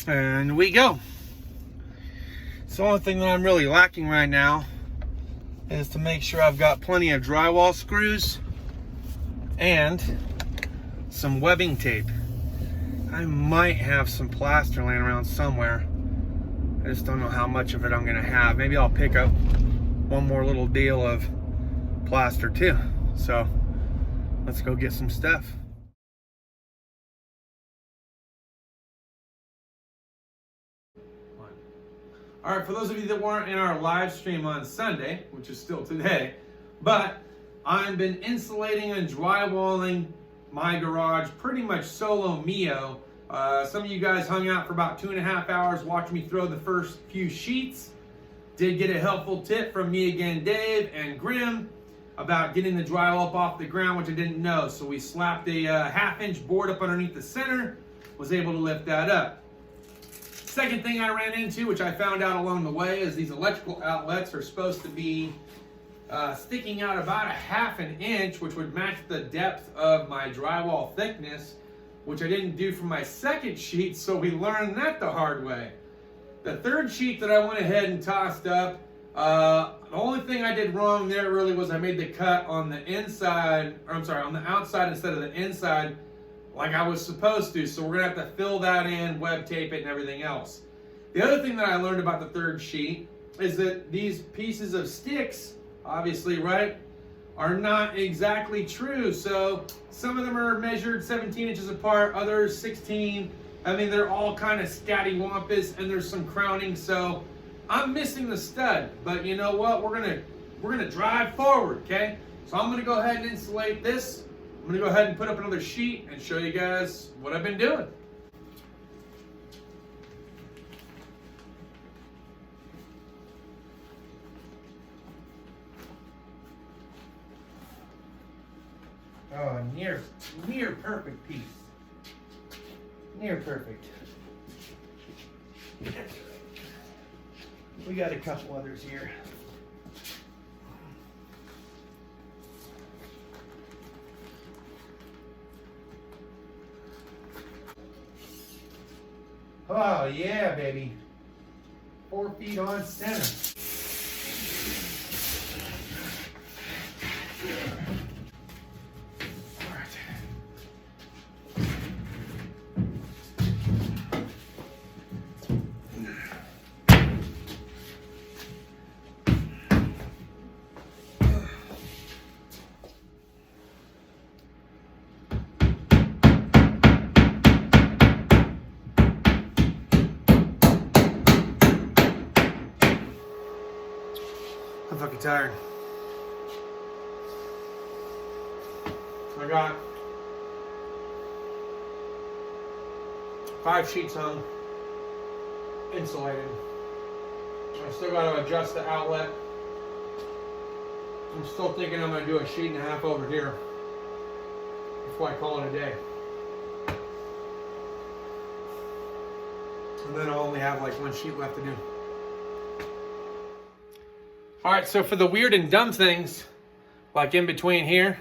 And we go. So the only thing that I'm really lacking right now is to make sure I've got plenty of drywall screws and some webbing tape. I might have some plaster laying around somewhere. I just don't know how much of it I'm gonna have. Maybe I'll pick up one more little deal of plaster too. So let's go get some stuff. All right, for those of you that weren't in our live stream on Sunday, which is still today, but I've been insulating and drywalling my garage pretty much solo mio. Some of you guys hung out for about 2.5 hours watching me throw the first few sheets. Did get a helpful tip from me again, Dave and Grim, about getting the drywall up off the ground, which I didn't know. So we slapped a 1/2-inch board up underneath the center, was able to lift that up. Second thing I ran into, which I found out along the way, is these electrical outlets are supposed to be sticking out about a 1/2 inch, which would match the depth of my drywall thickness, which I didn't do for my second sheet, so we learned that the hard way. The third sheet that I went ahead and tossed up, the only thing I did wrong there really was I made the cut on the inside, or I'm sorry, on the outside instead of the inside, like I was supposed to. So we're gonna have to fill that in, web tape it, and everything else. The other thing that I learned about the third sheet is that these pieces of sticks, obviously, right, are not exactly true. So some of them are measured 17 inches apart, others 16. I mean, they're all kind of scattywampus, and there's some crowning. So I'm missing the stud, but you know what? We're gonna drive forward, okay? So I'm gonna go ahead and insulate this. I'm gonna go ahead and put up another sheet and show you guys what I've been doing. Oh, near perfect piece. Near perfect. We got a couple others here. Oh yeah, baby. 4 feet on center. I'm fucking tired. I got 5 sheets hung, insulated. I still got to adjust the outlet. I'm still thinking I'm going to do a sheet and a half over here before I call it a day. And then I'll only have like 1 sheet left to do. All right, so for the weird and dumb things, like in between here,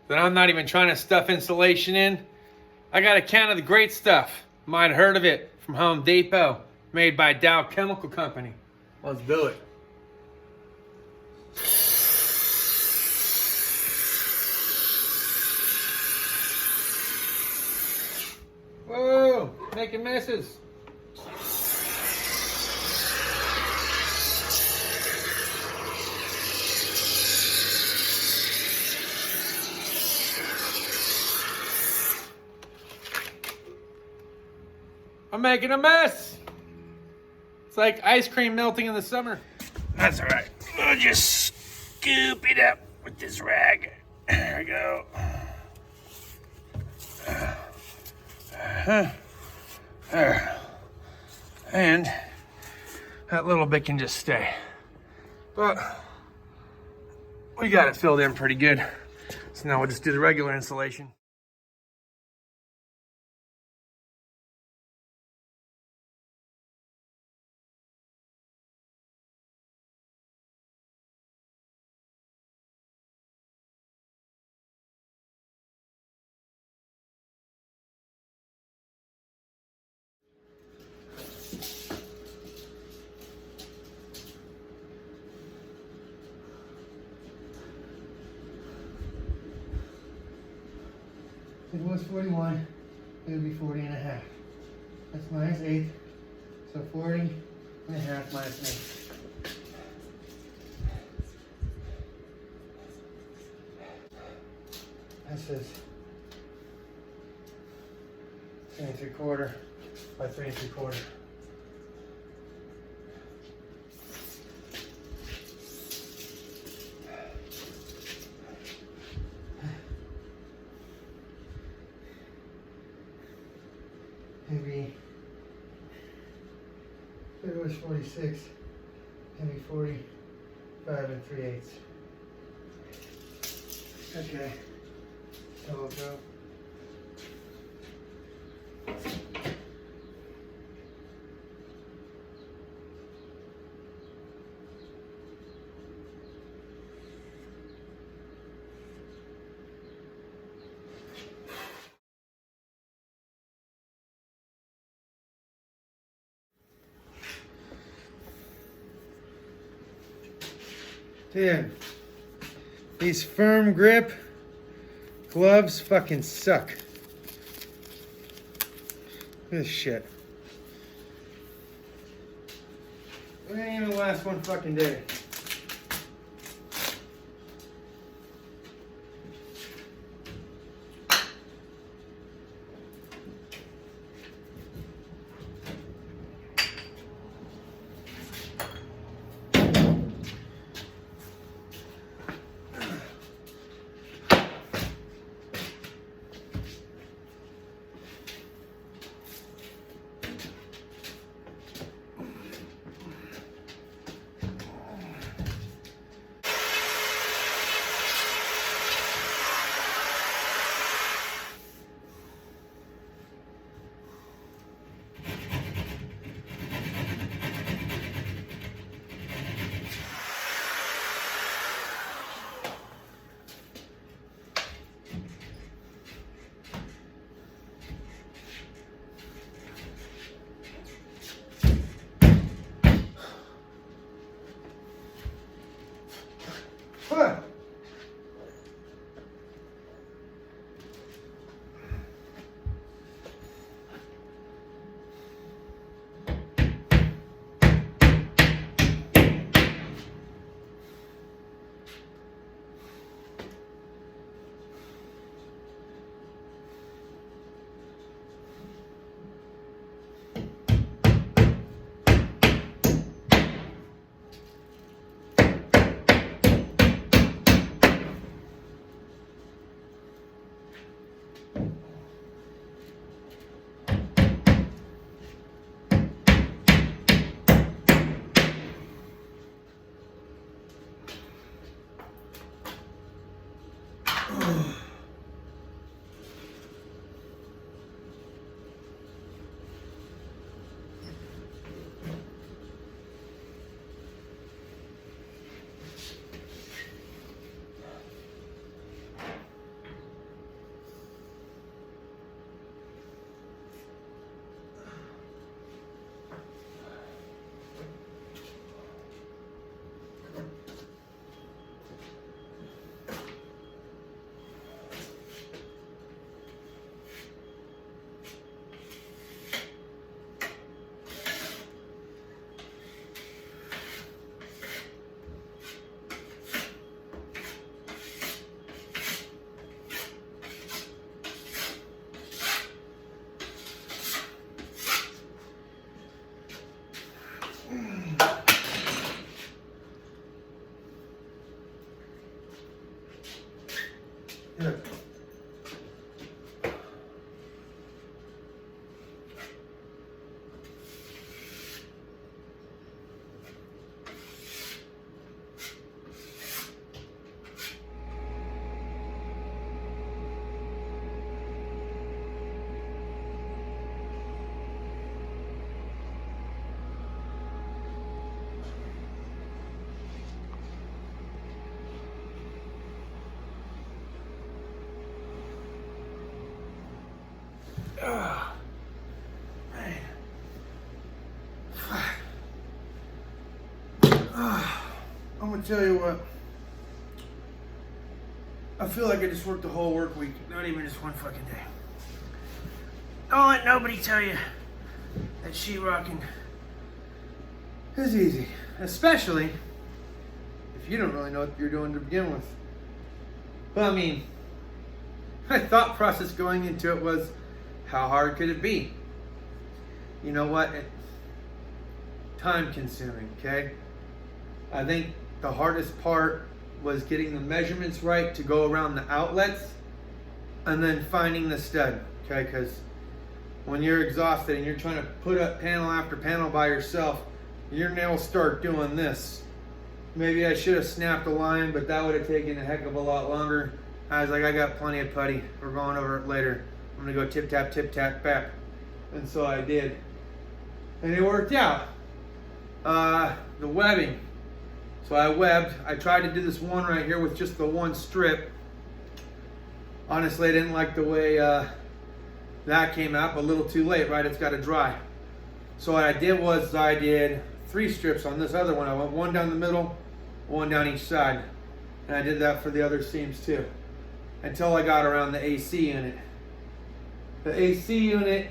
that I'm not even trying to stuff insulation in, I got a can of the great stuff. Might have heard of it, from Home Depot, made by Dow Chemical Company. Let's do it. Whoa, making messes. I'm making a mess. It's like ice cream melting in the summer. That's all right. I'll just scoop it up with this rag. There we go. There. And that little bit can just stay. But we got it filled in pretty good. So now we'll just do the regular insulation. It was 41. It would be 40 and a half. That's minus 8. So 40 and a half minus 8. This is 3 3/4 by 3 3/4. Maybe if it was 46, maybe 45 and 3/8. Okay, so we'll go. Dude, these firm grip gloves fucking suck. Look at this shit. It ain't even last one fucking day. What? Here. Man. I'm gonna tell you what. I feel like I just worked the whole work week, not even just one fucking day. Don't let nobody tell you that sheetrocking is easy, especially if you don't really know what you're doing to begin with. But I mean, my thought process going into it was, how hard could it be? You know what? Time consuming, okay? I think the hardest part was getting the measurements right to go around the outlets and then finding the stud, okay? Because when you're exhausted and you're trying to put up panel after panel by yourself, your nails start doing this. Maybe I should have snapped a line, but that would have taken a heck of a lot longer. I was like, I got plenty of putty. We're going over it later. I'm gonna go tip tap back. And so I did. And it worked out. The webbing. So I webbed. I tried to do this one right here with just the one strip. Honestly, I didn't like the way that came out, but a little too late, right? It's got to dry. So what I did was I did 3 strips on this other one. I went 1 down the middle, 1 down each side. And I did that for the other seams too. Until I got around the AC unit. The AC unit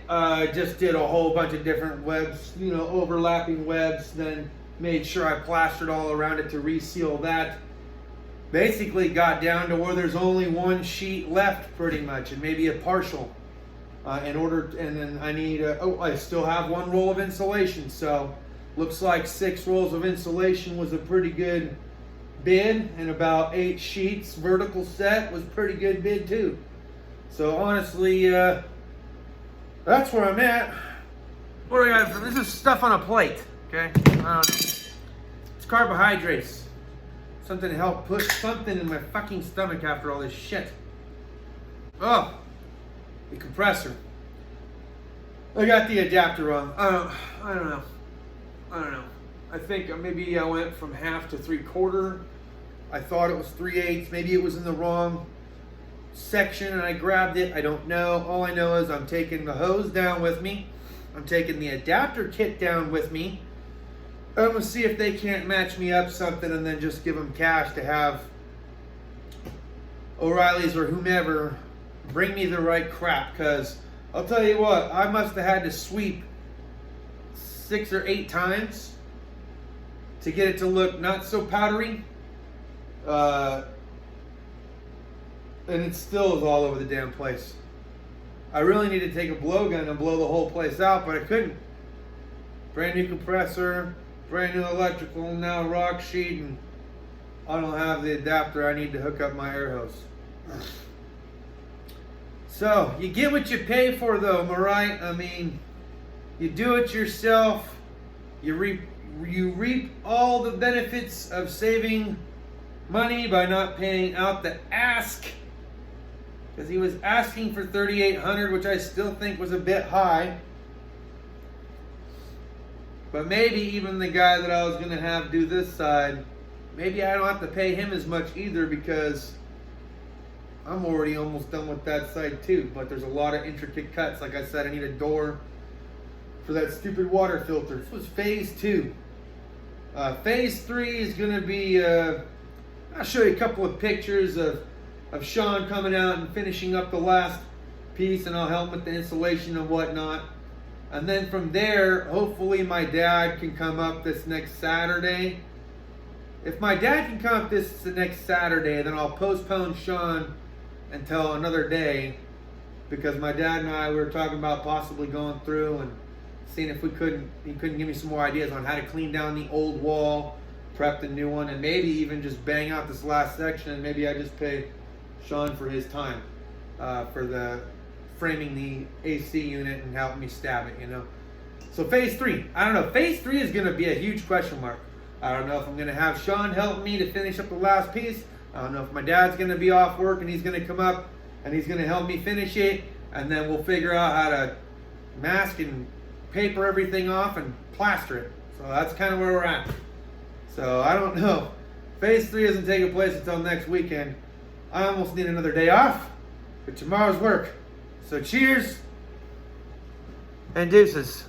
just did a whole bunch of different webs, you know, overlapping webs, then made sure I plastered all around it to reseal that. Basically got down to where there's only 1 sheet left pretty much, and maybe a partial. And then I need, I still have 1 roll of insulation, so looks like 6 rolls of insulation was a pretty good bid, and about 8 sheets vertical set was pretty good bid too. So honestly, that's where I'm at. What do I got? This is stuff on a plate, okay? It's carbohydrates. Something to help push something in my fucking stomach after all this shit. Oh, the compressor. I got the adapter wrong. I don't know. I think maybe I went from half to 3/4. I thought it was 3/8. Maybe it was in the wrong section and I grabbed it. I don't know. All I know is I'm taking the hose down with me. I'm taking the adapter kit down with me. I'm going to see if they can't match me up something and then just give them cash to have O'Reilly's or whomever bring me the right crap. Because I'll tell you what, I must have had to sweep 6 or 8 times to get it to look not so powdery. And it still is all over the damn place. I really need to take a blowgun and blow the whole place out, but I couldn't. Brand new compressor, brand new electrical, now rock sheet, and I don't have the adapter I need to hook up my air hose. So, you get what you pay for though, am I right? I mean, you do it yourself, you reap all the benefits of saving money by not paying out the ask. Because he was asking for $3,800, which I still think was a bit high. But maybe even the guy that I was going to have do this side, maybe I don't have to pay him as much either, because I'm already almost done with that side too. But there's a lot of intricate cuts. Like I said, I need a door for that stupid water filter. This was phase 2. Phase 3 is going to be, I'll show you a couple of pictures of Sean coming out and finishing up the last piece, and I'll help with the installation and whatnot. And then from there, hopefully my dad can come up this next Saturday. If my dad can come up this next Saturday, then I'll postpone Sean until another day, because my dad and I were talking about possibly going through and seeing if he couldn't give me some more ideas on how to clean down the old wall, prep the new one, and maybe even just bang out this last section, and maybe I just pay Sean for his time for the framing the AC unit and helping me stab it, you know. So phase 3, I don't know. Phase 3 is going to be a huge question mark. I don't know if I'm going to have Sean help me to finish up the last piece. I don't know if my dad's going to be off work and he's going to come up and he's going to help me finish it, and then we'll figure out how to mask and paper everything off and plaster it. So that's kind of where we're at. So I don't know. Phase 3 isn't taking place until next weekend. I almost need another day off, but tomorrow's work. So cheers and deuces.